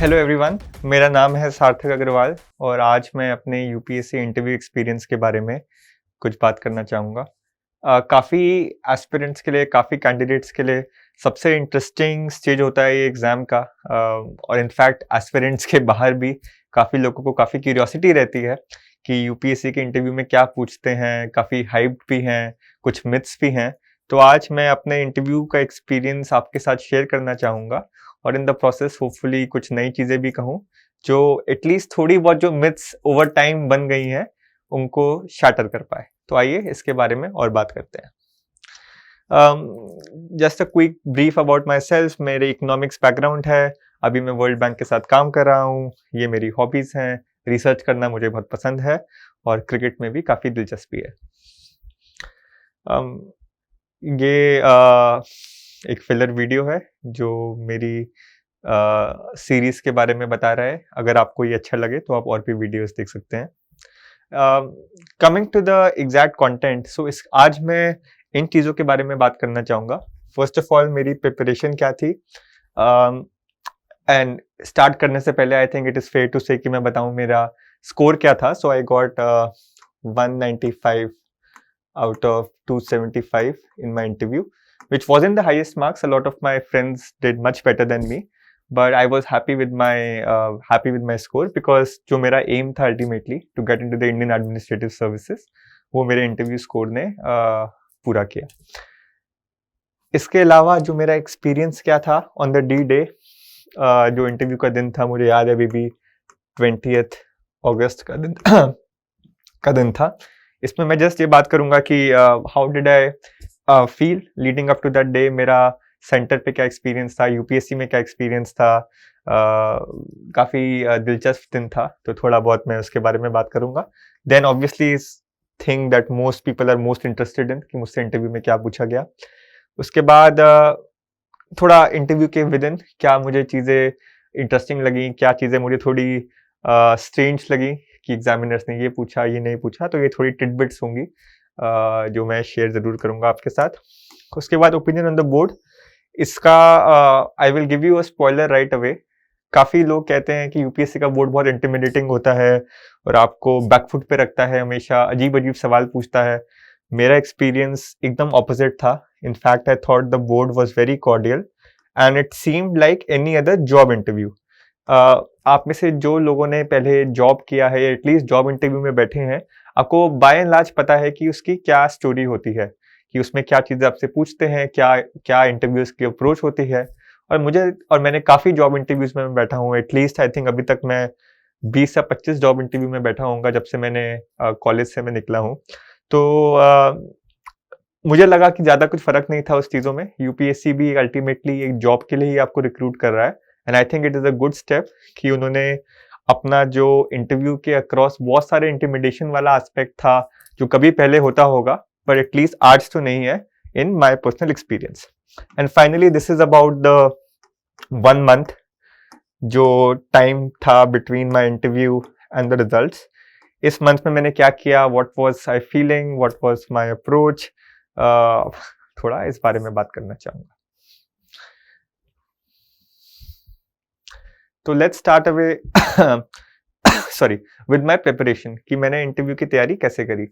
Hello everyone, मेरा नाम है सार्थक अग्रवाल और आज मैं अपने यूपीएससी इंटरव्यू एक्सपीरियंस के बारे में कुछ बात करना चाहूँगा। काफ़ी एस्पिरेंट्स के लिए, काफ़ी कैंडिडेट्स के लिए सबसे इंटरेस्टिंग स्टेज होता है ये एग्ज़ाम का। और इनफैक्ट एस्पिरेंट्स के बाहर भी काफ़ी लोगों को काफ़ी क्यूरियोसिटी रहती है कि यूपीएससी के इंटरव्यू में क्या पूछते हैं। काफ़ी हाइप्ड भी हैं, कुछ मिथ्स भी हैं। तो आज मैं अपने इंटरव्यू का एक्सपीरियंस आपके साथ शेयर करना चाहूँगा और इन द प्रोसेस होपफुली कुछ नई चीज़ें भी कहूँ जो एटलीस्ट थोड़ी बहुत जो मिथ्स ओवर टाइम बन गई हैं उनको शैटर कर पाए। तो आइए इसके बारे में और बात करते हैं। Just a quick brief about my self. मेरे इकोनॉमिक्स बैकग्राउंड है, अभी मैं वर्ल्ड बैंक के साथ काम कर रहा हूँ। ये मेरी हॉबीज़ हैं, रिसर्च करना मुझे बहुत पसंद है और क्रिकेट में भी काफ़ी दिलचस्पी है। ये एक फिलर वीडियो है जो मेरी सीरीज के बारे में बता रहा है। अगर आपको ये अच्छा लगे तो आप और भी वीडियोस देख सकते हैं। Coming to the exact content, so इस आज मैं इन चीज़ों के बारे में बात करना चाहूँगा। फर्स्ट ऑफ ऑल मेरी प्रिपरेशन क्या थी, एंड स्टार्ट करने से पहले I think it is fair to say कि मैं बताऊँ मेरा स्कोर क्या था। So I got 195 out of 275 in my interview, which wasn't the highest marks. A lot of my friends did much better than me, but I was happy with my score because जो मेरा aim था ultimately to get into the Indian Administrative Services, वो मेरे interview score ने पूरा किया। इसके अलावा जो मेरा experience क्या था on the D-Day, जो interview का दिन था, मुझे याद है अभी भी 20th अगस्त का दिन था। इसमें मैं जस्ट ये बात करूंगा कि how did I feel leading up to that day. मेरा सेंटर पे क्या एक्सपीरियंस था, यूपीएससी में क्या एक्सपीरियंस था। काफ़ी दिलचस्प दिन था, तो थोड़ा बहुत मैं उसके बारे में बात करूंगा। Then obviously thing that most people are most interested in कि मुझसे इंटरव्यू में क्या पूछा गया। उसके बाद थोड़ा इंटरव्यू के विद इन क्या मुझे चीज़ें इंटरेस्टिंग लगी, क्या चीज़ें मुझे थोड़ी स्ट्रेंज लगी कि एग्जामिनर्स ने ये पूछा, ये नहीं पूछा। तो ये थोड़ी टिडबिट्स होंगी जो मैं शेयर ज़रूर करूँगा आपके साथ। उसके बाद ओपिनियन ऑन द बोर्ड, इसका I will give you a spoiler right away. काफ़ी लोग कहते हैं कि यूपीएससी का बोर्ड बहुत इंटिमिडेटिंग होता है और आपको बैकफुट पे रखता है, हमेशा अजीब अजीब सवाल पूछता है। मेरा एक्सपीरियंस एकदम ऑपोजिट था। In fact I thought the board was very cordial and it seemed like any other job interview. आप में से जो लोगों ने पहले जॉब किया है या एटलीस्ट जॉब इंटरव्यू में बैठे हैं, आपको बाय एंड लार्ज पता है कि उसकी क्या स्टोरी होती है, कि उसमें क्या चीज़ें आपसे पूछते हैं, क्या क्या इंटरव्यूज की अप्रोच होती है। और मैंने काफ़ी जॉब इंटरव्यूज में बैठा हूँ। एटलीस्ट आई थिंक अभी तक मैं 20 या 25 जॉब इंटरव्यू में बैठा होऊंगा जब से मैंने कॉलेज से मैं निकला हूँ। तो मुझे लगा कि ज़्यादा कुछ फ़र्क नहीं था उस चीज़ों में। यूपीएससी भी अल्टीमेटली एक जॉब के लिए ही आपको रिक्रूट कर रहा है and I think it is a good step कि उन्होंने अपना जो इंटरव्यू के अक्रॉस बहुत सारे इंटिमिडेशन वाला एस्पेक्ट था जो कभी पहले होता होगा, पर एटलीस्ट आज तो नहीं है in my personal experience. And finally this is about the 1 month जो टाइम था between my interview and the results. इस मंथ में मैंने क्या किया, what was I feeling, what was my approach, थोड़ा इस बारे में बात करना चाहूँगा। तो let's start away sorry with my preparation कि मैंने इंटरव्यू की तैयारी कैसे करी।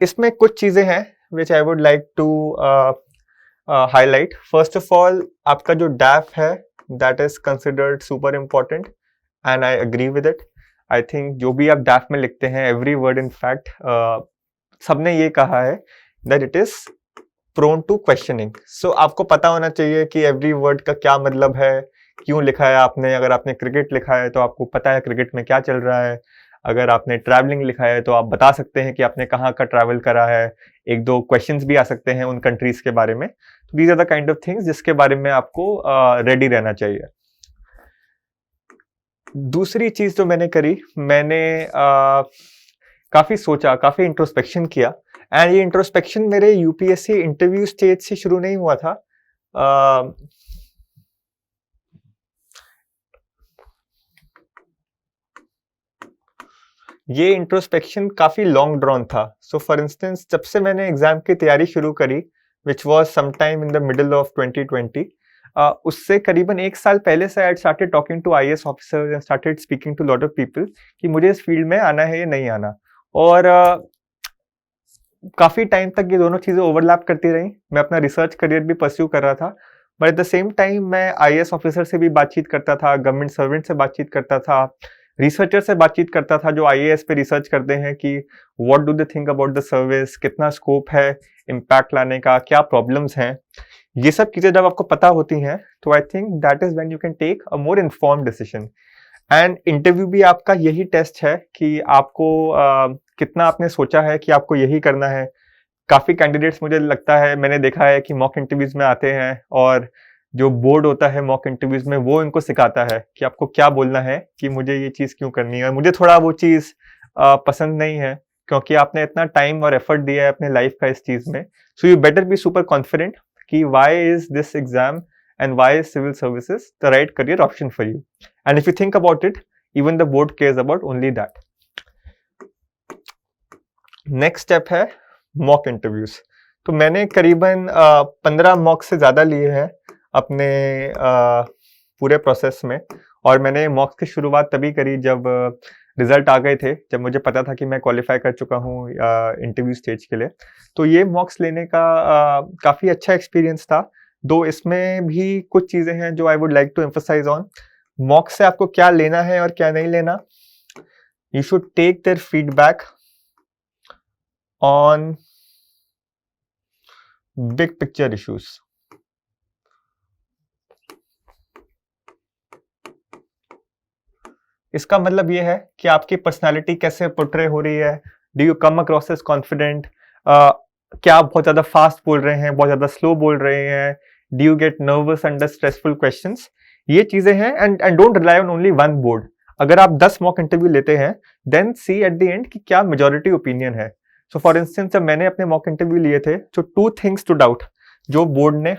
इसमें कुछ चीज़ें हैं which I would like to highlight. First of all, आपका जो डैफ है that is considered super important and I agree with it. I think जो भी आप डैफ में लिखते हैं, एवरी वर्ड इन फैक्ट सबने ये कहा है that it is prone to questioning. So आपको पता होना चाहिए कि एवरी वर्ड का क्या मतलब है, क्यों लिखा है आपने। अगर आपने क्रिकेट लिखा है तो आपको पता है क्रिकेट में क्या चल रहा है। अगर आपने ट्रैवलिंग लिखा है तो आप बता सकते हैं कि आपने कहाँ का ट्रैवल करा है। एक दो क्वेश्चंस भी आ सकते हैं उन कंट्रीज के बारे में। तो these are the kind of things जिसके बारे में आपको रेडी रहना चाहिए। दूसरी चीज जो मैंने करी, मैंने काफी सोचा, काफी इंट्रोस्पेक्शन किया एंड ये इंट्रोस्पेक्शन मेरे यूपीएससी इंटरव्यू स्टेज से शुरू नहीं हुआ था। ये इंट्रोस्पेक्शन काफी लॉन्ग ड्रॉन था। सो फॉर इंस्टेंस, जब से मैंने एग्जाम की तैयारी शुरू करी which was sometime in the middle of 2020, उससे करीबन 1 साल पहले से I started talking to IAS officers and started speaking to lot of people कि मुझे इस फील्ड में आना है या नहीं आना। और काफ़ी टाइम तक ये दोनों चीज़ें ओवरलैप करती रहीं। मैं अपना रिसर्च करियर भी परस्यू कर रहा था, but at the same time मैं आईएएस ऑफिसर से भी बातचीत करता था, गवर्नमेंट सर्वेंट से बातचीत करता था, रिसर्चर से बातचीत करता था जो आईएएस पे रिसर्च करते हैं कि what do they think about the service, कितना स्कोप है इम्पैक्ट लाने का, क्या प्रॉब्लम्स हैं। ये सब चीज़ें जब आपको पता होती हैं तो I think that is when you can take a more informed decision. And interview भी आपका यही टेस्ट है कि आपको कितना आपने सोचा है कि आपको यही करना है। काफ़ी कैंडिडेट्स मुझे लगता है, मैंने देखा है कि मॉक इंटरव्यूज में आते हैं और जो बोर्ड होता है मॉक इंटरव्यूज में वो इनको सिखाता है कि आपको क्या बोलना है कि मुझे ये चीज़ क्यों करनी है। और मुझे थोड़ा वो चीज़ पसंद नहीं है क्योंकि आपने इतना टाइम और एफर्ट दिया है अपने लाइफ का इस चीज़ में। So you better be super confident कि why is this exam and why is civil services the right career option for you. And if you think about it, even the board cares about only that. Next step है mock interviews. तो मैंने करीबन 15 mock से ज़्यादा लिए हैं अपने पूरे प्रोसेस में। और मैंने मॉक्स की शुरुआत तभी करी जब रिजल्ट आ गए थे, जब मुझे पता था कि मैं क्वालिफाई कर चुका हूँ इंटरव्यू स्टेज के लिए। तो ये मॉक्स लेने का काफ़ी अच्छा एक्सपीरियंस था। दो इसमें भी कुछ चीज़ें हैं जो I would like to emphasise on. Mock से आपको क्या लेना है और क्या नहीं लेना। You should take their feedback on big picture issues. इसका मतलब ये है कि आपकी पर्सनालिटी कैसे पोर्ट्रे हो रही है। Do you come across as confident, क्या आप बहुत ज़्यादा फास्ट बोल रहे हैं, बहुत ज़्यादा स्लो बोल रहे हैं, do you get nervous under stressful questions. ये चीज़ें हैं। And don't rely on only one board. अगर आप 10 मॉक इंटरव्यू लेते हैं then see at the end कि क्या मेजॉरिटी ओपिनियन है। सो फॉर इंस्टेंस जब मैंने अपने मॉक इंटरव्यू लिए थे तो 2 थिंग्स टू डाउट जो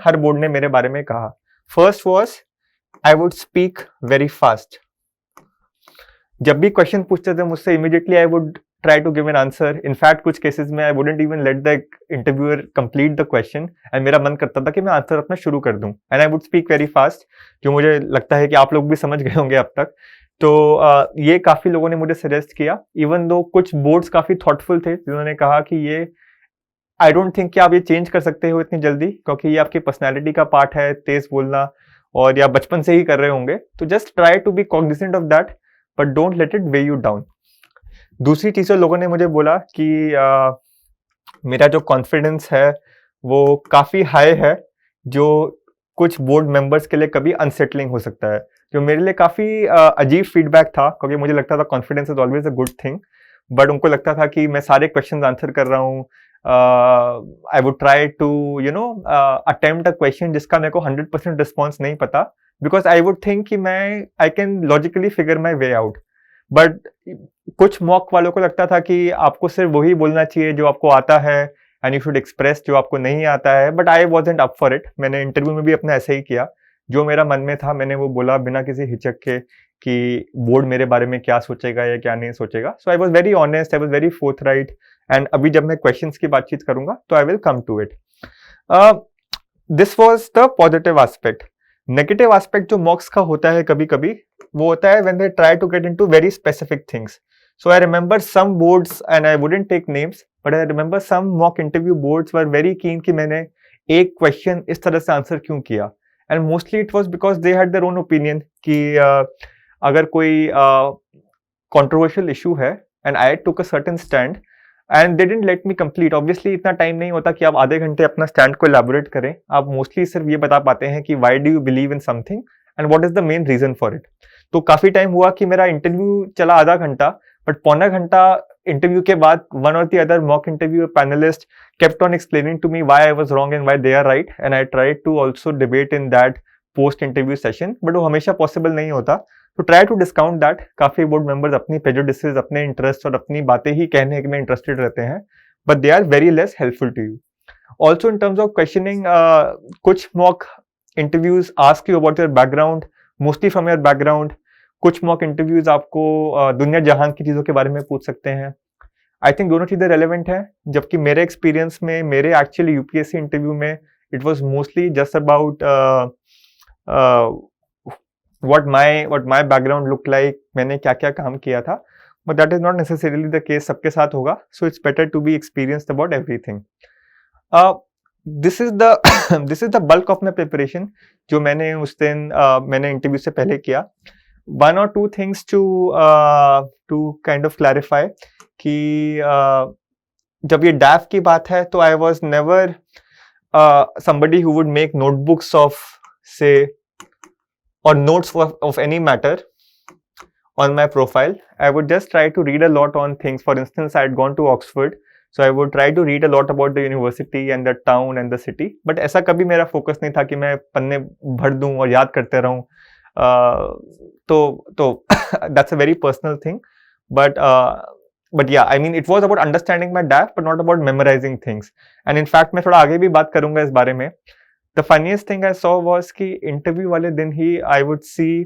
हर बोर्ड ने मेरे बारे में कहा। First was I would speak very fast. जब भी क्वेश्चन पूछते थे मुझसे immediately I would try to give an answer. In fact, कुछ केसेस में I wouldn't even let the interviewer complete the question and मेरा मन करता था कि मैं आंसर अपना शुरू कर दूं and I would speak very fast, जो मुझे लगता है कि आप लोग भी समझ गए होंगे अब तक। तो ये काफ़ी लोगों ने मुझे सजेस्ट किया, इवन दो कुछ बोर्ड्स काफ़ी थॉटफुल थे जिन्होंने कहा कि ये आई डोंट थिंक कि आप ये चेंज कर सकते हो इतनी जल्दी क्योंकि ये आपकी पर्सनैलिटी का पार्ट है, तेज बोलना, और या बचपन से ही कर रहे होंगे। तो just try to be cognizant of that but don't let it weigh you down. दूसरी चीज़ लोगों ने मुझे बोला कि मेरा जो कॉन्फिडेंस है वो काफ़ी हाई है, जो कुछ बोर्ड मेंबर्स के लिए कभी अनसेटलिंग हो सकता है, जो मेरे लिए काफ़ी अजीब फीडबैक था क्योंकि मुझे लगता था confidence is always a good thing, but उनको लगता था कि मैं सारे क्वेश्चन आंसर कर रहा हूँ। I would try to attempt a question जिसका मेरे को 100% रिस्पॉन्स नहीं पता, बिकॉज आई वुड थिंक कि I can logically figure my way out. But कुछ मॉक वालों को लगता था कि आपको सिर्फ वही बोलना चाहिए जो आपको आता है एंड यू शुड एक्सप्रेस जो आपको नहीं आता है। But I wasn't up for it. मैंने इंटरव्यू में भी अपना ऐसे ही किया, जो मेरा मन में था मैंने वो बोला बिना किसी हिचक के कि बोर्ड मेरे बारे में क्या सोचेगा या क्या नहीं सोचेगा। So I was very honest, I was very forthright. And अभी जब मैं क्वेश्चंस की बातचीत करूंगा तो I will come to it. This was the positive aspect. Negative aspect जो मॉक्स का होता है कभी कभी, वो होता है when they try to get into very specific things. So I remember some boards, and I wouldn't take names, but I remember some mock interview boards were very keen कि मैंने एक question इस तरह से आंसर क्यों किया, and mostly it was because they had their own opinion कि अगर कोई controversial issue है and I took a certain stand and they didn't let me complete. Obviously इतना टाइम नहीं होता कि आप आधे घंटे अपना स्टैंड को elaborate करें। आप मोस्टली सिर्फ ये बता पाते हैं कि why do you believe in something and what is the main reason for it. तो काफी टाइम हुआ कि मेरा इंटरव्यू चला आधा घंटा, बट पौना घंटा इंटरव्यू के बाद वन और the other mock interview panelist kept on explaining to me why I was wrong and why they are right, and I tried to also debate in that post interview session, but वो हमेशा possible नहीं होता। तो try to discount that. काफी board members अपनी prejudices, अपने interest और अपनी बातें ही कहने में इंटरेस्टेड रहते हैं, but they are very less helpful to you. Also in terms of questioning, कुछ mock interviews ask you about your background, mostly from your background. कुछ मॉक इंटरव्यूज आपको दुनिया जहान की चीज़ों के बारे में पूछ सकते हैं। आई थिंक दोनों चीज़ें रेलेवेंट हैं, जबकि मेरे एक्सपीरियंस में, मेरे एक्चुअली यूपीएससी इंटरव्यू में it was mostly just about what my background looked like, मैंने क्या क्या काम किया था, but that is not necessarily the case सबके साथ होगा, so it's better to be experienced about everything. This is the this is the bulk of my preparation जो मैंने उस दिन मैंने इंटरव्यू से पहले किया. One or two things to kind of clarify कि जब ये DAF की बात है तो I was never somebody who would make notebooks of say or notes of any matter on my profile. I would just try to read a lot on things. For instance, I had gone to Oxford, so I would try to read a lot about the university and the town and the city. But ऐसा कभी मेरा focus नहीं था कि मैं पन्ने भर दूं और याद करते रहूं. तो that's a very personal thing. But yeah, I mean, it was about understanding my DAF, but not about memorizing things. And in fact, मैं थोड़ा आगे भी बात करूंगा इस बारे में. The funniest thing I saw was कि interview वाले दिन ही I would see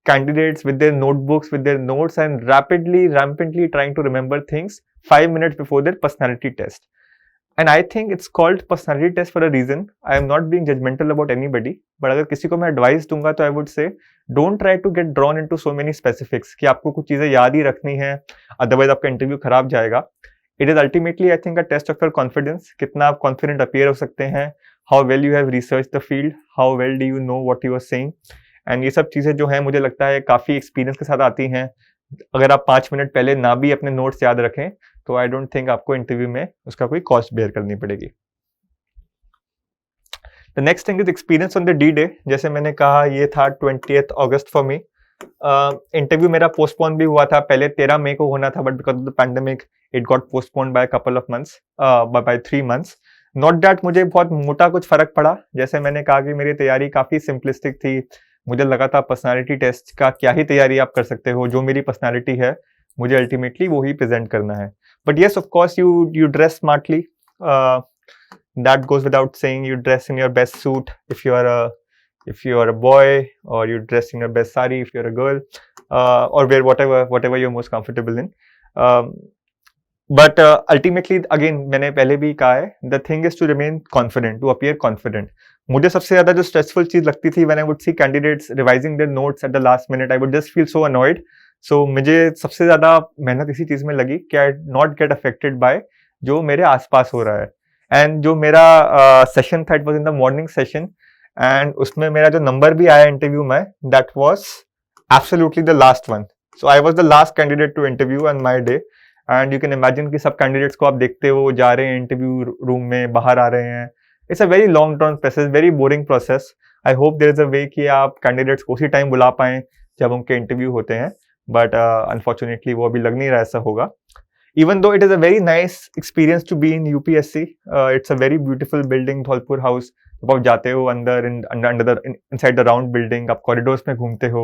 candidates with their notebooks, with their notes, and rampantly trying to remember things 5 minutes before their personality test. And I think it's called personality test for a reason. I am not being judgmental about anybody, but अगर किसी को मैं advice दूंगा तो I would say don't try to get drawn into so many specifics कि आपको कुछ चीजें याद ही रखनी है, otherwise आपका इंटरव्यू खराब जाएगा. It is ultimately, I think, a test of your confidence. कितना आप confident appear हो सकते हैं, how well you have researched the field, how well do you know what you are saying. And ये सब चीज़ें जो हैं मुझे लगता है काफ़ी एक्सपीरियंस के साथ आती हैं. अगर आप 5 मिनट पहले ना भी अपने नोट्स याद रखें तो आई डोंट थिंक आपको इंटरव्यू में उसका कोई कॉस्ट बेयर करनी पड़ेगी. The next thing is experience on the D day. जैसे मैंने कहा ये था 20th August for me. Interview मेरा पोस्टपोन भी हुआ था. पहले 13 मई को होना था, but because of the pandemic it got postpone by couple of months, by 3 months. Not that मुझे बहुत मोटा कुछ फर्क पड़ा. जैसे मैंने कहा कि मेरी तैयारी काफ़ी सिंपलिस्टिक थी. मुझे लगा था पर्सनालिटी टेस्ट का क्या ही तैयारी आप कर सकते हो, जो मेरी पर्सनालिटी है मुझे अल्टीमेटली वो ही प्रेजेंट करना है. But yes, of course you dress smartly. That goes without saying. You dress in your best suit if you are a boy, or you dress in your best sari if you're a girl, or wear whatever you're most comfortable in. But ultimately, again, मैंने पहले भी कहा है, the thing is to remain confident, to appear confident. मुझे सबसे ज़्यादा जो stressful चीज़ लगती थी when I would see candidates revising their notes at the last minute, I would just feel so annoyed. So मुझे सबसे ज़्यादा मेहनत इसी चीज़ में लगी कि I not get affected by जो मेरे आसपास हो रहा है. And जो मेरा session था, it was in the morning session, and उसमें मेरा जो नंबर भी आया इंटरव्यू में, that was absolutely the last one. So I was the last candidate to interview on my day. And you can imagine कि सब candidates को आप देखते हो जा रहे हैं इंटरव्यू रूम में, बाहर आ रहे हैं. It's a very long term process, very boring process. I hope there is a way कि आप कैंडिडेट्स को उसी टाइम बुला पाएं जब उनके इंटरव्यू होते हैं, बट अनफॉर्चुनेटली वो अभी लग नहीं रहा ऐसा होगा. Even though it is a very nice experience to be in UPSC, it's a very beautiful building, Dholpur house. जब आप जाते हो अंदर, inside the round building, आप कॉरिडोर्स में घूमते हो,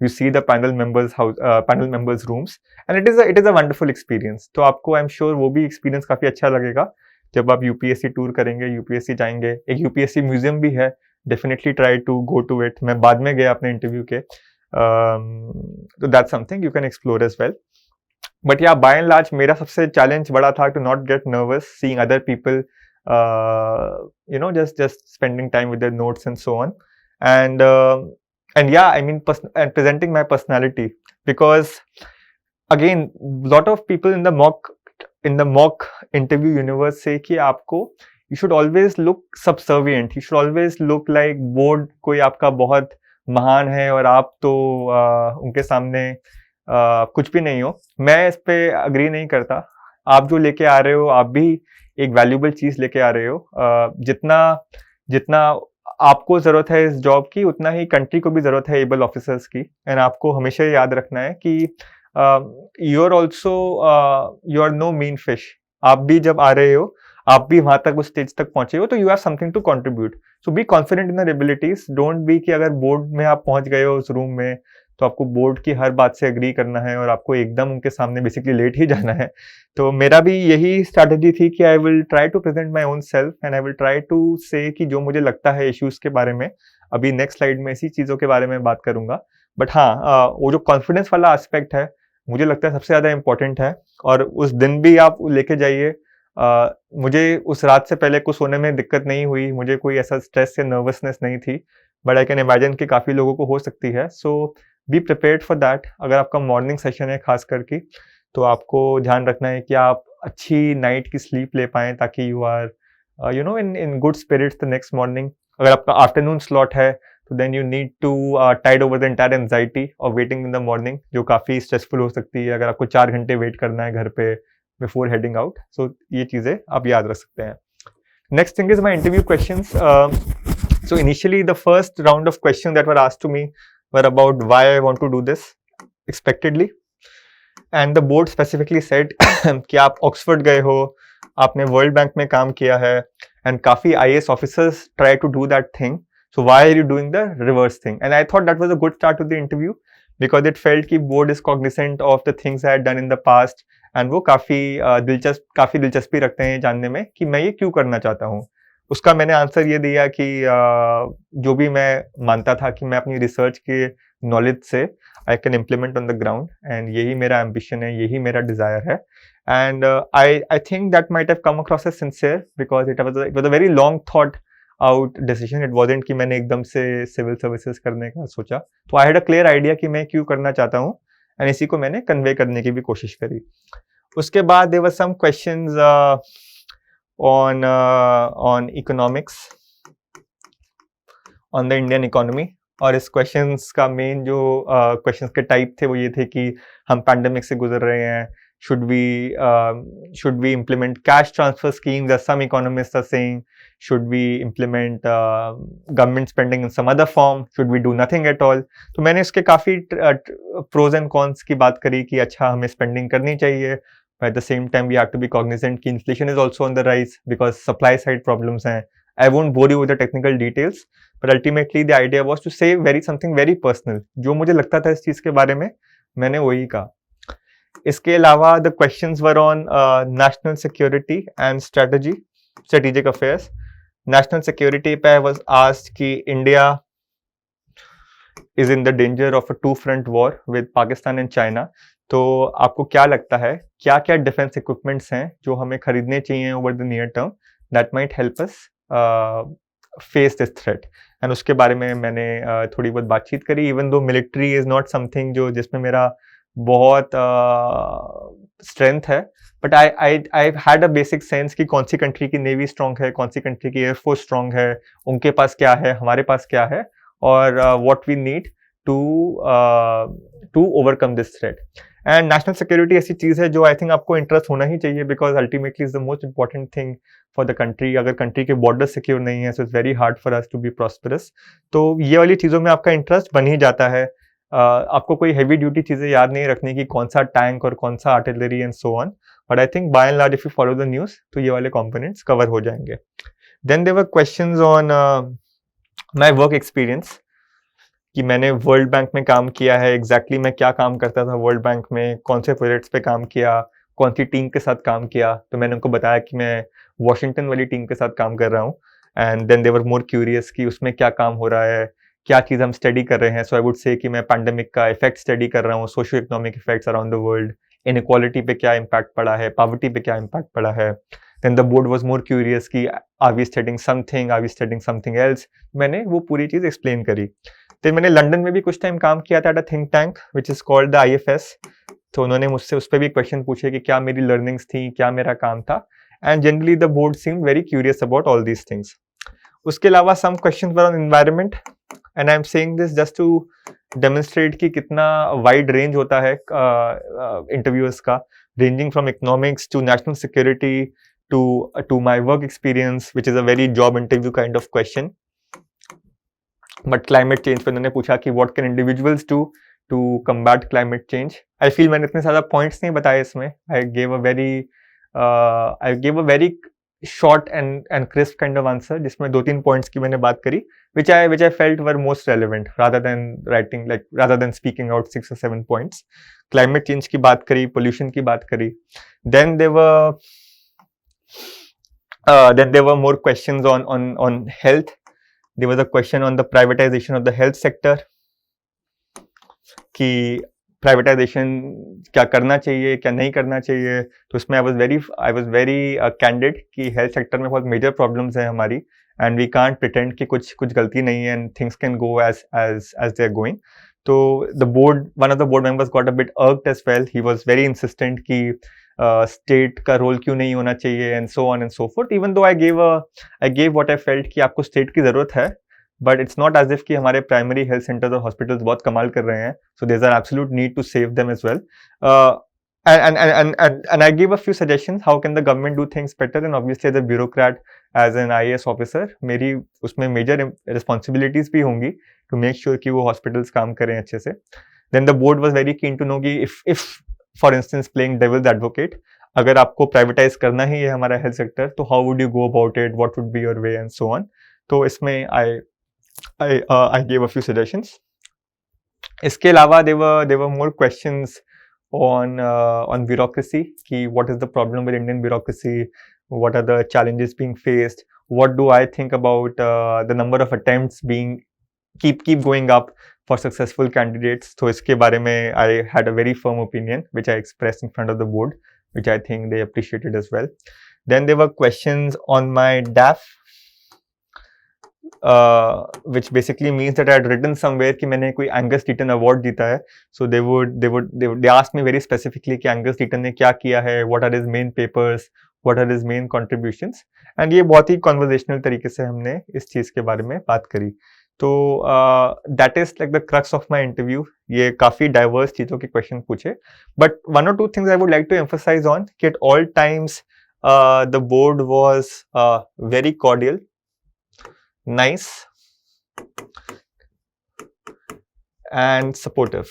you see the panel members rooms, and it is a wonderful experience. तो आपको I'm sure वो भी experience काफी अच्छा लगेगा जब आप UPSC टूर करेंगे, UPSC जाएंगे. एक UPSC म्यूजियम भी है, definitely try to go to it. मैं बाद में गया अपने इंटरव्यू के, so that's something you can explore as well. But yeah, by and large, मेरा सबसे चैलेंज बड़ा था to not get nervous seeing other people, just spending time with their notes and so on. And yeah, I mean, and presenting my personality, because again, lot of people in the mock interview universe say कि आपको you should always look subservient, you should always look like bored, कोई आपका बहुत महान है और आप तो उनके सामने कुछ भी नहीं हो. मैं इस पे अग्री नहीं करता. आप जो लेके आ रहे हो, आप भी एक वैल्यूबल चीज लेके आ रहे हो. जितना आपको जरूरत है इस जॉब की, उतना ही कंट्री को भी जरूरत है एबल ऑफिसर्स की. एंड आपको हमेशा याद रखना है कि you are no mean fish. आप भी जब आ रहे हो, आप भी वहां तक उस स्टेज तक पहुंचे हो, तो you have something to contribute. So be confident in your abilities. Don't be कि अगर बोर्ड में आप पहुंच गए हो उस रूम में तो आपको बोर्ड की हर बात से एग्री करना है और आपको एकदम उनके सामने बेसिकली लेट ही जाना है. तो मेरा भी यही स्ट्रैटेजी थी कि I will try to present my own self and I will try to say कि जो मुझे लगता है इश्यूज के बारे में. अभी नेक्स्ट स्लाइड में इसी चीज़ों के बारे में बात करूंगा. बट हाँ, वो जो कॉन्फिडेंस वाला एस्पेक्ट है मुझे लगता है सबसे ज़्यादा इंपॉर्टेंट है. और उस दिन भी आप लेके जाइए. मुझे उस रात से पहले कुछ सोने में दिक्कत नहीं हुई, मुझे कोई ऐसा स्ट्रेस या नर्वसनेस नहीं थी. बट आई कैन इमेजिन कि काफ़ी लोगों को हो सकती है. सो बी प्रिपेयर्ड फॉर दैट. अगर आपका मॉर्निंग सेशन है खास करके, तो आपको ध्यान रखना है कि आप अच्छी नाइट की स्लीप ले पाएँ, ताकि you are in good spirits the next morning. अगर आपका आफ्टरनून स्लॉट है, तो then you need to tide over the entire anxiety of waiting in the morning, जो काफ़ी स्ट्रेसफुल हो सकती है अगर आपको 4 घंटे वेट करना है घर पे बिफोर हेडिंग आउट. सो ये चीज़ें आप याद रख सकते हैं. Next thing is my interview questions. So initially, the first round of questions that were asked to me were about why I want to do this, expectedly. And the board specifically said कि आप Oxford गए हो, आपने world bank में काम किया है, and काफ़ी IAS officers try to do that thing. So why are you doing the reverse thing? And I thought that was a good start to the interview because it felt कि board is cognizant of the things I had done in the past. And वो काफ़ी दिलचस्पी रखते हैं जानने में कि मैं ये क्यों करना चाहता हूँ. उसका मैंने आंसर ये दिया कि जो भी मैं मानता था कि मैं अपनी रिसर्च के नॉलेज से I can implement on the ground, and यही मेरा एम्बिशन है, यही मेरा डिज़ायर है. And I think that might have come across as sincere because it was a very long thought out decision. It wasn't कि मैंने एकदम से सिविल सर्विसेज करने का सोचा. तो I had a clear idea कि मैं क्यों करना चाहता हूँ, एंड इसी को मैंने कन्वे करने की भी कोशिश करी. उसके बाद there were some questions on economics, on the Indian economy. और इस क्वेश्चंस का मेन जो क्वेश्चंस के टाइप थे वो ये थे कि हम पैंडेमिक से गुजर रहे हैं, should we implement cash transfer schemes as some economists are saying, should we implement government spending in some other form, should we do nothing at all. तो मैंने इसके काफ़ी प्रोज एंड कॉन्स की बात करी कि अच्छा हमें स्पेंडिंग करनी चाहिए, but at the same time we have to be cognizant कि inflation is also on the rise because supply side problems हैं. I won't bore you with the technical details, but ultimately the idea was to say something very personal. जो मुझे लगता था इस चीज़ के बारे में, मैंने वही कहा. इसके अलावा the questions were on national security and strategic affairs. National security पे आई वाज आस्क्ड कि India is in the danger of a two front war with Pakistan and China. तो आपको क्या लगता है क्या क्या डिफेंस इक्विपमेंट्स हैं जो हमें खरीदने चाहिए over the near term that might help us face this threat. And उसके बारे में मैंने थोड़ी बहुत बातचीत करी. Even though military is not something जिसमें मेरा बहुत स्ट्रेंथ है, but I had a basic sense कि कौन सी कंट्री की नेवी स्ट्रांग है, कौन सी कंट्री की एयरफोर्स स्ट्रांग है, उनके पास क्या है, हमारे पास क्या है, और what we need to overcome this threat. And national security ऐसी चीज़ है जो आई थिंक आपको इंटरेस्ट होना ही चाहिए because ultimately is the most important thing for the country. अगर कंट्री के बॉर्डर सिक्योर नहीं है, so it's very hard for us to be prosperous. तो ये वाली चीज़ों में आपका इंटरेस्ट बन ही जाता है. आपको कोई हैवी ड्यूटी चीज़ें याद नहीं रखने की, कौन सा टैंक और कौन सा artillery and so on, but I think by and large if you follow the news तो ये वाले कंपोनेंट्स कवर हो जाएंगे. Then there were questions on my work experience कि मैंने वर्ल्ड बैंक में काम किया है, एग्जैक्टली मैं क्या काम करता था वर्ल्ड बैंक में, कौन से प्रोजेक्ट्स पे काम किया, कौन सी टीम के साथ काम किया. तो मैंने उनको बताया कि मैं वॉशिंगटन वाली टीम के साथ काम कर रहा हूँ. And then they were more curious कि उसमें क्या काम हो रहा है, क्या चीज़ हम स्टडी कर रहे हैं. सो आई वुड से कि मैं पैंडेमिक का इफेक्ट स्टडी कर रहा हूँ, socio economic effects around the world, inequality पे क्या इम्पैक्ट पड़ा है, पॉवर्टी पे क्या इम्पैक्ट पड़ा है. Then the board was more curious कि are we studying something else. मैंने वो पूरी चीज़ एक्सप्लेन करी. फिर मैंने लंदन में भी कुछ टाइम काम किया था at a think tank which is called the IFS. तो उन्होंने मुझसे उस पर भी क्वेश्चन पूछे कि क्या मेरी लर्निंग्स थी, क्या मेरा काम था. And generally the board seemed very curious about all these things. उसके अलावा some question were on environment, and I am saying this just to demonstrate कि कितना वाइड रेंज होता है इंटरव्यूअर्स का, ranging from economics to national security to my work experience which is a very job interview kind of question. But climate change पे उन्होंने पूछा कि what can individuals do to combat climate change. I feel मैंने इतने ज़्यादा points नहीं बताए इसमें. I gave a very short and crisp kind of answer जिसमें 2-3 पॉइंट्स की मैंने बात करी which I felt were most relevant rather than speaking out 6 or 7 points. climate change की बात करी, pollution की बात करी. Then there were more questions on health. There was a question on the privatization of the health sector कि privatisation क्या करना चाहिए, क्या नहीं करना चाहिए। तो इसमें आई वाज वेरी कैंडिड कि हेल्थ सेक्टर में बहुत मेजर प्रॉब्लम्स हैं हमारी, एंड वी कांट प्रिटेंड कि कुछ कुछ गलती नहीं है, and things can go as they are going. तो one of the board members got a bit irked as well. He was very insistent कि स्टेट का रोल क्यों नहीं होना चाहिए, and so on and so forth. Even though I gave what I felt कि आपको state की जरूरत है, but it's not as if कि हमारे प्राइमरी हेल्थ सेंटर्स और हॉस्पिटल्स बहुत कमाल कर रहे हैं, so there's an absolute need to save them as well. uh, and I gave a few suggestions how can the government do things better, and obviously as a bureaucrat, as an IAS officer, मेरी उसमें major responsibilities भी होंगी to make sure कि वो hospitals काम करें अच्छे से. Then the board was very keen to know कि if for instance playing devil's advocate, अगर आपको प्राइवेटाइज करना ही है हमारा हेल्थ सेक्टर, तो how would you go about it, what would be your way and so on. तो इसमें I gave a few suggestions. इसके अलावा there were more questions on bureaucracy कि what is the problem with Indian bureaucracy, what are the challenges being faced, what do I think about the number of attempts being keep going up for successful candidates. तो इसके बारे में I had a very firm opinion which I expressed in front of the board, which I think they appreciated as well. Then there were questions on my DAF, which basically means that I had written somewhere कि मैंने कोई Angus टीटन award जीता है. So they asked me very specifically कि Angus टीटन ने क्या किया है, what are his main papers, what are his main contributions, and ये बहुत ही conversational तरीके से हमने इस चीज़ के बारे में बात करी. तो that is like the crux of my interview. ये काफ़ी diverse चीज़ों के question पूछे, but one or two things I would like to emphasize on कि at all times the board was very cordial, nice and supportive.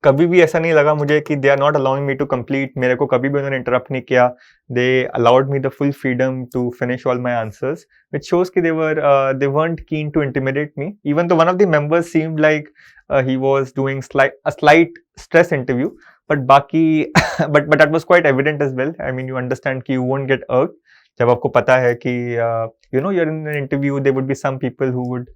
कभी भी ऐसा नहीं लगा मुझे कि they are not allowing me to complete. मेरे को कभी भी उन्होंने interrupt नहीं किया. They allowed me the full freedom to finish all my answers, which shows कि they weren't keen to intimidate me. Even though one of the members seemed like he was doing a slight stress interview, but बाकी but that was quite evident as well. I mean, you understand कि you won't get irked जब आपको पता है कि you're in an interview, there would be some people who would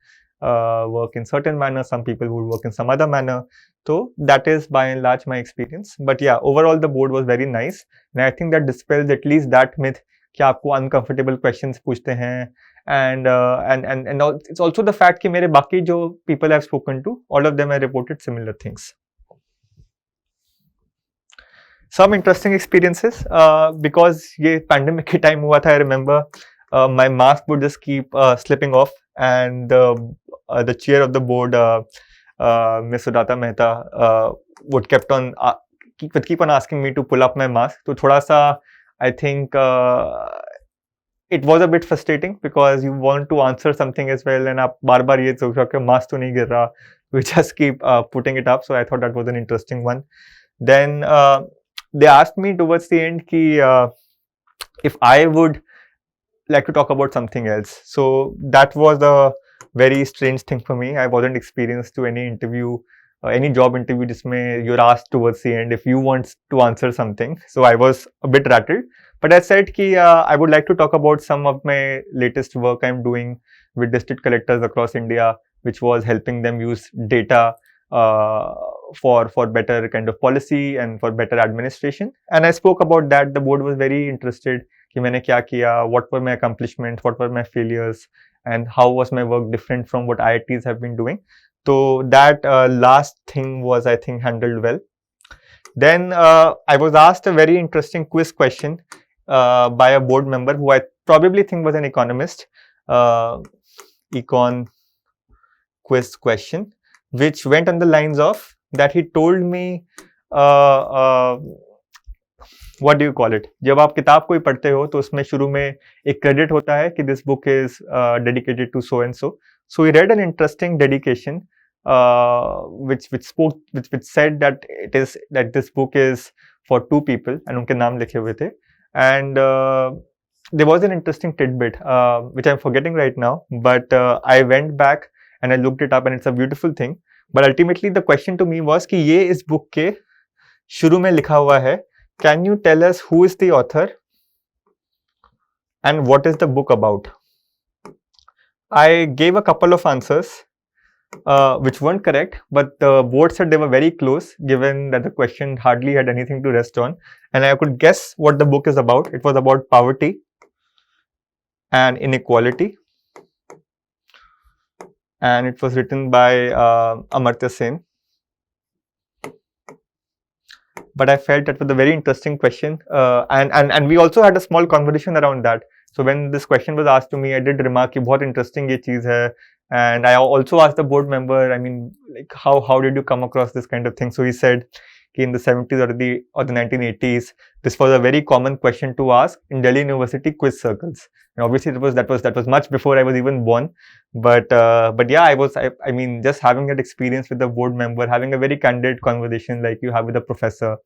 work in certain manner, some people who would work in some other manner. So that is by and large my experience. But yeah, overall the board was very nice, and I think that dispels at least that myth कि आपको uncomfortable questions पूछते हैं. And it's also the fact कि मेरे बाकी जो people I've spoken to, all of them have reported similar things. Some interesting experiences because ये pandemic के time हुआ था. I remember my mask would just keep slipping off, and the chair of the board, Ms. Sudhata Mehta, would keep on asking me to pull up my mask. तो थोड़ा सा I think it was a bit frustrating because you want to answer something as well, and आप बार बार ये सोच रहे हो कि mask तो नहीं गिर रहा. We just keep putting it up. So I thought that was an interesting one. Then they asked me towards the end ki, if I would like to talk about something else. So that was a very strange thing for me. I wasn't experienced to any interview, any job interview jisme you're asked towards the end if you want to answer something. So I was a bit rattled. But I said ki I would like to talk about some of my latest work I'm doing with district collectors across India, which was helping them use data for better kind of policy and for better administration. And I spoke about that. The board was very interested कि मैंने क्या किया, what were my accomplishments, what were my failures, and how was my work different from what IITs have been doing. So that last thing was, I think, handled well. Then I was asked a very interesting quiz question by a board member who I probably think was an economist, econ quiz question, which went on the lines of that he told me, what do you call it? जब आप किताब कोई पढ़ते हो तो उसमें शुरू में एक क्रेडिट होता है कि this book is dedicated to so and so. So he read an interesting dedication which said that this book is for two people, and उनके नाम लिखे हुए थे. And there was an interesting tidbit which I'm forgetting right now, but I went back and I looked it up, and it's a beautiful thing. But ultimately the question to me was कि ये इस book के शुरू में लिखा हुआ है. Can you tell us who is the author and what is the book about? I gave a couple of answers. which weren't correct, but the board said they were very close, given that the question hardly had anything to rest on, and I could guess what the book is about. It was about poverty and inequality, and it was written by Amartya Sen. But I felt that was a very interesting question, and we also had a small conversation around that. So when this question was asked to me, I did remark कि बहुत interesting ये चीज़ है, and I also asked the board member, I mean, like how did you come across this kind of thing? So he said कि in the 70s or the 1980s, this was a very common question to ask in Delhi University quiz circles. And obviously that was much before I was even born, but yeah, I mean, just having that experience with the board member, having a very candid conversation like you have with the professor,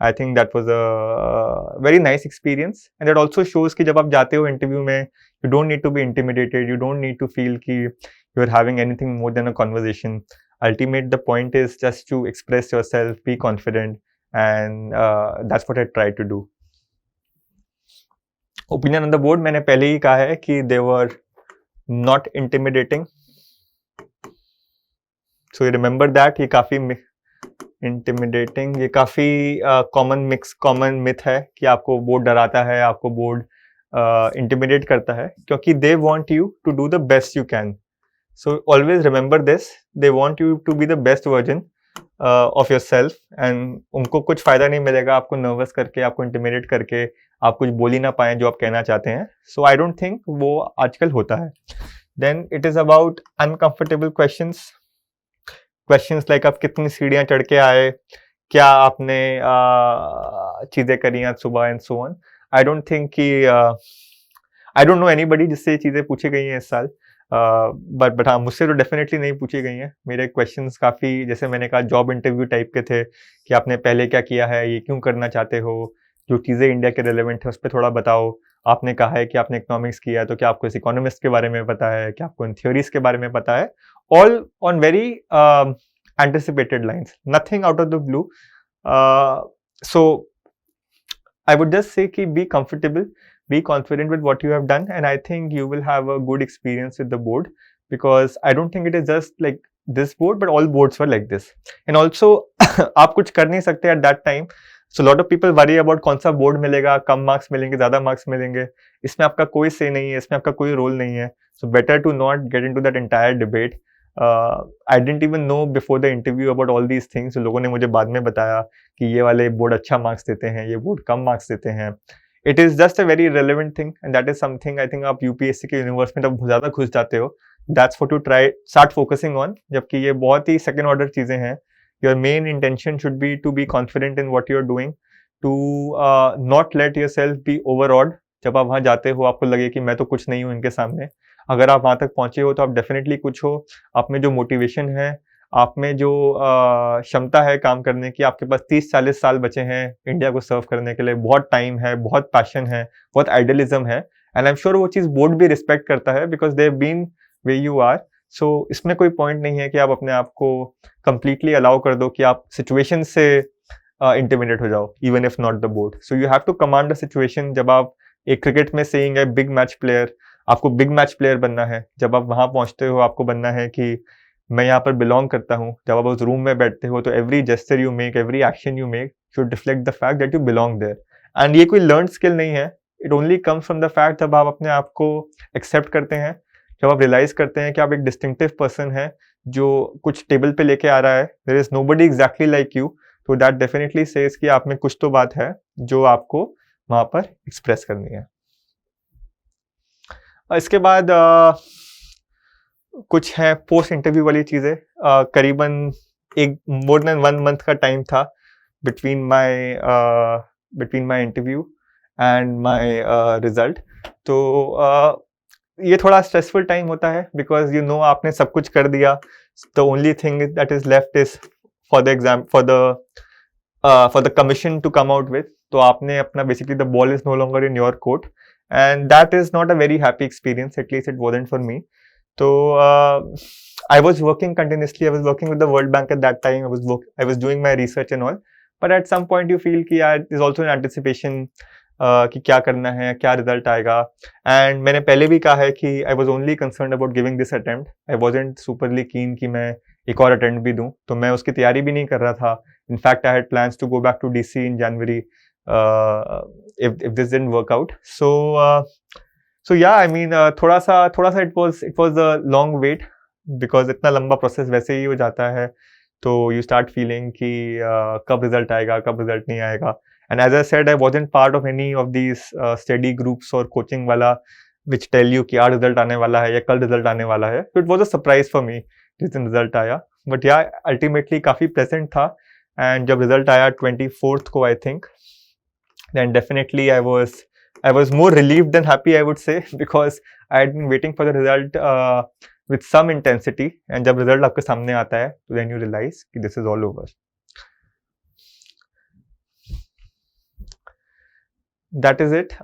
I think that was a very nice experience. And it also shows कि जब आप जाते हो interview में, you don't need to be intimidated, you don't need to feel कि you're having anything more than a conversation. Ultimate, the point is just to express yourself, be confident, and that's what I try to do. Opinion on the board, मैंने पहले ही कहा है कि they were not intimidating. So you remember that. ये काफी intimidating, ये काफी common myth है कि आपको बोर्ड डराता है, आपको बोर्ड intimidate करता है, क्योंकि they want you to do the best you can. So always remember this. They want you to be the best version of yourself, and उनको कुछ फायदा नहीं मिलेगा आपको नर्वस करके, आपको इंटिमिडेट करके, आप कुछ बोल ही ना पाए जो आप कहना चाहते हैं. So I don't think वो आजकल होता है. Then it is about uncomfortable questions. Questions like आप कितनी सीढ़ियाँ चढ़ के आए, क्या आपने चीज़ें करी आज सुबह, and so on. I don't think कि I don't know anybody जिससे ये चीज़ें पूछी गई हैं इस साल. बट हाँ, मुझसे तो डेफिनेटली नहीं पूछी गई हैं. मेरे क्वेश्चंस काफ़ी, जैसे मैंने कहा, जॉब इंटरव्यू टाइप के थे कि आपने पहले क्या किया है, ये क्यों करना चाहते हो, जो चीज़ें इंडिया के रिलेवेंट है उस पर थोड़ा बताओ. आपने कहा है कि आपने इकोनॉमिक्स किया है, तो क्या आपको इस इकोनॉमिस्ट के बारे में पता है, क्या आपको इन थ्योरीज के बारे में पता है. All on very anticipated lines, nothing out of the blue. So I would just say कि be comfortable, be confident with what you have done, and I think you will have a good experience with the board, because I don't think it is just like this board, but all boards were like this. And also आप कुछ कर नहीं सकते at that time, so lot of people worry about कौन सा board मिलेगा, कम marks मिलेंगे, ज़्यादा marks मिलेंगे. इसमें आपका कोई say नहीं है, इसमें आपका कोई role नहीं है. So better to not get into that entire debate. I didn't even know before the interview about all these things. So लोगों ने मुझे बाद में बताया कि ये वाले board अच्छा marks देते हैं, ये board कम marks देते हैं. It is just a very relevant thing, and that is something I think आप UPSC के यूनिवर्स में तब बहुत ज़्यादा घुस जाते हो. That's what you start focusing on. जबकि ये बहुत ही second order चीज़ें हैं. Your main intention should be to be confident in what you're doing, to not let yourself be overawed. जब आप वहाँ जाते हो आपको लगे कि मैं तो कुछ नहीं हूँ इनके सामने. अगर आप वहाँ तक पहुँचे हो तो आप डेफिनेटली कुछ हो. आप में जो मोटिवेशन है, आप में जो क्षमता है काम करने की, आपके पास 30-40 साल बचे हैं इंडिया को सर्व करने के लिए, बहुत टाइम है, बहुत पैशन है, बहुत आइडियलिज्म है, एंड आई एम श्योर वो चीज़ बोर्ड भी रिस्पेक्ट करता है, because they have been way you are. So इसमें कोई पॉइंट नहीं है कि आप अपने आप को कंप्लीटली अलाउ कर दो कि आप सिचुएशन से इंटिमिडेट हो जाओ, even if not the board. So you have to command the situation. जब आप एक क्रिकेट में सेइंग है बिग मैच प्लेयर, आपको बिग मैच प्लेयर बनना है. जब आप वहाँ पहुँचते हो आपको बनना है कि मैं यहाँ पर बिलोंग करता हूँ. जब आप उस रूम में बैठते हो तो every gesture you make, every action you make should reflect the fact that you belong there. And ये कोई लर्न स्किल नहीं है. It only comes from the fact जब आप अपने आप को एक्सेप्ट करते हैं, जब आप रियलाइज करते हैं कि आप एक डिस्टिंक्टिव पर्सन है जो कुछ टेबल पे लेके आ रहा है. There is nobody exactly like you. तो दैट डेफिनेटली सेज कि आप में कुछ तो बात है जो आपको वहाँ पर एक्सप्रेस करनी है. इसके बाद कुछ है पोस्ट इंटरव्यू वाली चीज़ें. करीबन एक मोर देन 1 month का टाइम था between my interview and my result. तो ये थोड़ा स्ट्रेसफुल टाइम होता है, बिकॉज यू नो आपने सब कुछ कर दिया. The only thing that is left is for the exam, for the commission to come out with. तो आपने अपना basically the ball is no longer in your court, and that is not a very happy experience. At least it wasn't for me. So I was working continuously. I was working with the World Bank at that time. I was doing my research and all. But at some point you feel कि यार is also an anticipation. कि क्या करना है, क्या result आएगा। And मैंने पहले भी कहा है कि I was only concern about giving this attempt, I wasn't superly keen कि मैं एक और अटेम्प्ट भी दूं, तो मैं उसकी तैयारी भी नहीं कर रहा था। In fact I had plans to go back to DC in January if this didn't work out. So yeah, I mean थोड़ा सा it was a long wait because इतना लंबा प्रोसेस वैसे ही हो जाता है, तो you start feeling कि कब रिजल्ट आएगा, कब रिजल्ट नहीं आएगा। And as I said, I wasn't part of any of these study groups और coaching वाला which tell you कि आज रिजल्ट आने वाला है या कल रिजल्ट आने वाला है। So it was a surprise for me जिस दिन रिजल्ट आया, but yeah, ultimately काफी प्रेजेंट था। एंड जब रिजल्ट आया 24th को I think, then definitely I was more relieved than happy, I would say, because I had been waiting for the result with some intensity, and जब result आपके सामने आता है तो then you realize कि this is all over. That is it.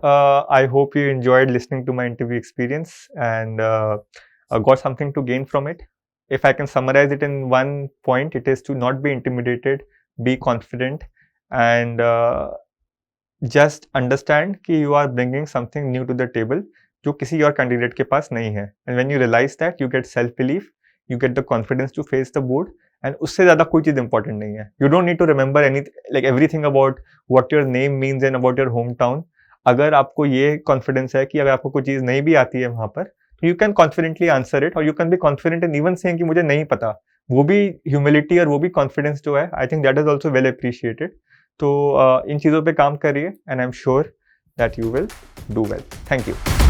I hope you enjoyed listening to my interview experience and got something to gain from it. If I can summarize it in one point, it is to not be intimidated, be confident, and just understand कि you are bringing something new to the table जो किसी और candidate के पास नहीं है। And when you realise that, you get self belief, you get the confidence to face the board, and उससे ज़्यादा कोई चीज़ इंपॉर्टेंट नहीं है। You don't need to remember any like everything about what your name means and about your home town. अगर आपको ये confidence है कि अगर आपको कोई चीज़ नहीं भी आती है वहाँ पर, तो you can confidently answer it, और you can be confident in even saying कि मुझे नहीं पता। वो भी ह्यूमिलिटी और वो भी कॉन्फिडेंस जो है, आई think that is also well appreciated. तो इन चीज़ों पे काम करिए, and I am sure that you will do well. Thank you.